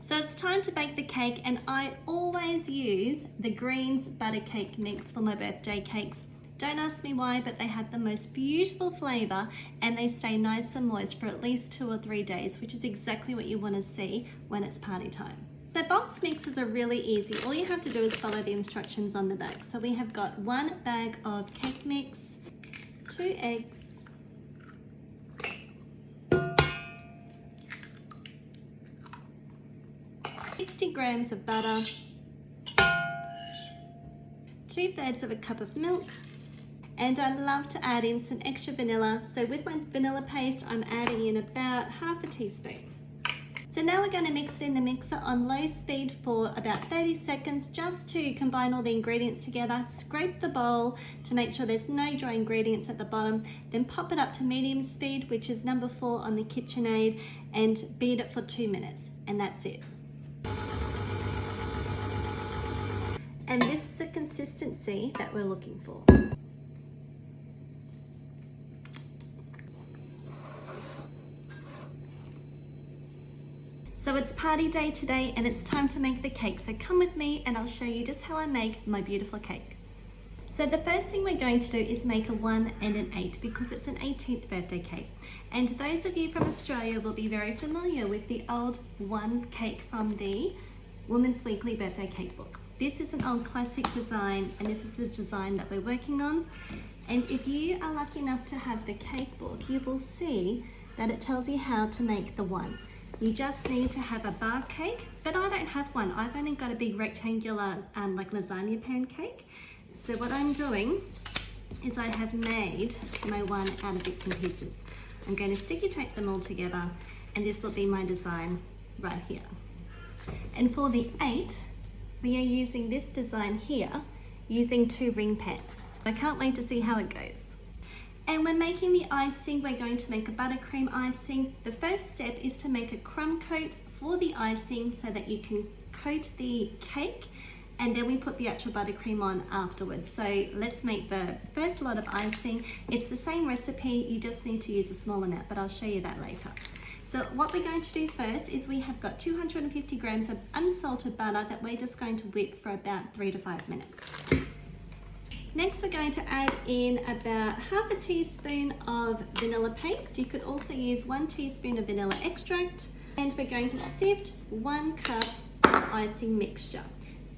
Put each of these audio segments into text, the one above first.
So it's time to bake the cake, and I always use the Greens butter cake mix for my birthday cakes. Don't ask me why, but they have the most beautiful flavor and they stay nice and moist for at least 2 or 3 days, which is exactly what you want to see when it's party time. The box mixes are really easy. All you have to do is follow the instructions on the back. So we have got 1 bag of cake mix, 2 eggs, 60 grams of butter, 2/3 of a cup of milk, and I love to add in some extra vanilla. So with my vanilla paste, I'm adding in about half a teaspoon. So now we're going to mix it in the mixer on low speed for about 30 seconds just to combine all the ingredients together. Scrape the bowl to make sure there's no dry ingredients at the bottom. Then pop it up to medium speed, which is number 4 on the KitchenAid, and beat it for 2 minutes. And that's it. And this is the consistency that we're looking for. So it's party day today and it's time to make the cake. So come with me and I'll show you just how I make my beautiful cake. So the first thing we're going to do is make a 1 and an 8 because it's an 18th birthday cake. And those of you from Australia will be very familiar with the old 1 cake from the Women's Weekly birthday cake book. This is an old classic design and this is the design that we're working on. And if you are lucky enough to have the cake book, you will see that it tells you how to make the 1. You just need to have a bar cake, but I don't have one. I've only got a big rectangular like lasagna pancake. So what I'm doing is I have made my 1 out of bits and pieces. I'm going to sticky tape them all together and this will be my design right here. And for the 8, we are using this design here using 2 ring pans. I can't wait to see how it goes. And when making the icing, we're going to make a buttercream icing. The first step is to make a crumb coat for the icing so that you can coat the cake, and then we put the actual buttercream on afterwards. So let's make the first lot of icing. It's the same recipe, you just need to use a small amount, but I'll show you that later. So what we're going to do first is we have got 250 grams of unsalted butter that we're just going to whip for about 3 to 5 minutes. Next, we're going to add in about half a teaspoon of vanilla paste. You could also use 1 teaspoon of vanilla extract. And we're going to sift 1 cup of icing mixture.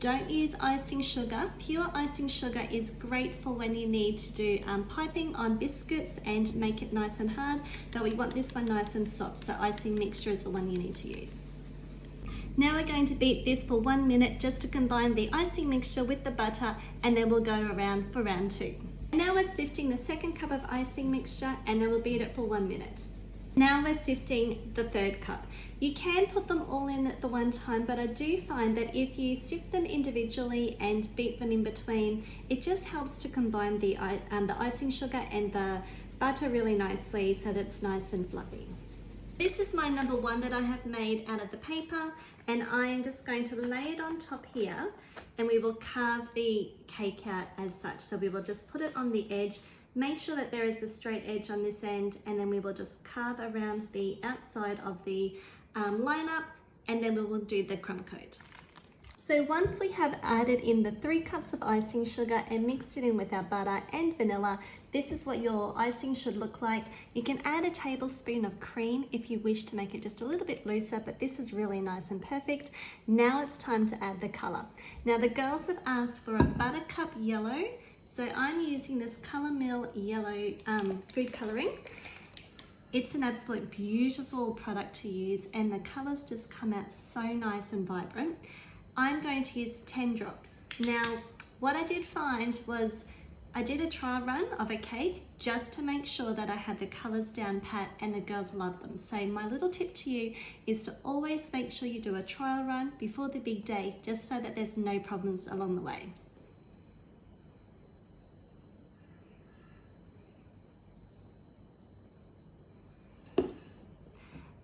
Don't use icing sugar. Pure icing sugar is great for when you need to do piping on biscuits and make it nice and hard, but we want this one nice and soft, so icing mixture is the one you need to use. Now we're going to beat this for 1 minute just to combine the icing mixture with the butter, and then we'll go around for round 2. Now we're sifting the 2nd cup of icing mixture and then we'll beat it for 1 minute. Now we're sifting the 3rd cup. You can put them all in at the one time, but I do find that if you sift them individually and beat them in between, it just helps to combine the icing sugar and the butter really nicely so that it's nice and fluffy. This is my number 1 that I have made out of the paper, and I am just going to lay it on top here and we will carve the cake out as such. So we will just put it on the edge, make sure that there is a straight edge on this end, and then we will just carve around the outside of the lineup, and then we will do the crumb coat. So once we have added in the 3 cups of icing sugar and mixed it in with our butter and vanilla, this is what your icing should look like. You can add a tablespoon of cream if you wish to make it just a little bit looser, but this is really nice and perfect. Now it's time to add the color. Now the girls have asked for a buttercup yellow, so I'm using this Colour Mill yellow food coloring. It's an absolute beautiful product to use and the colors just come out so nice and vibrant. I'm going to use 10 drops. Now, what I did find was I did a trial run of a cake just to make sure that I had the colors down pat and the girls loved them. So my little tip to you is to always make sure you do a trial run before the big day, just so that there's no problems along the way.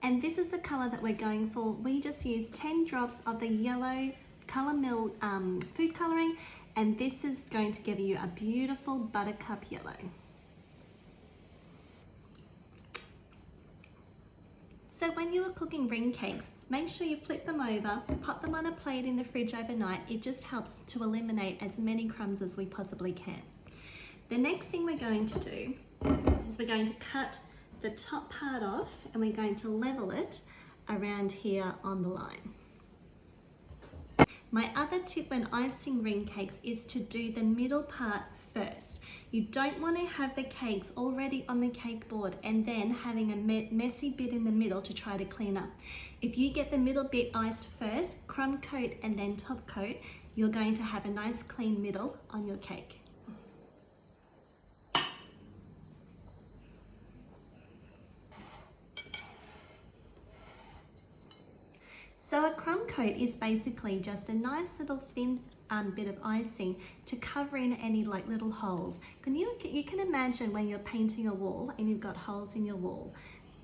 And this is the color that we're going for. We just use 10 drops of the yellow Colour Mill food coloring, and this is going to give you a beautiful buttercup yellow. So when when you are cooking ring cakes, make sure you flip them over, pop them on a plate in the fridge overnight. It just helps to eliminate as many crumbs as we possibly can. The next thing we're going to do is we're going to cut the top part off and we're going to level it around here on the line. My other tip when icing ring cakes is to do the middle part first. You don't want to have the cakes already on the cake board and then having a messy bit in the middle to try to clean up. If you get the middle bit iced first, crumb coat and then top coat, you're going to have a nice clean middle on your cake. So a crumb coat is basically just a nice little thin bit of icing to cover in any like little holes. You can imagine when you're painting a wall and you've got holes in your wall.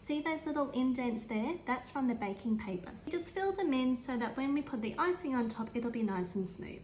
See those little indents there? That's from the baking paper. So just fill them in so that when we put the icing on top, it'll be nice and smooth.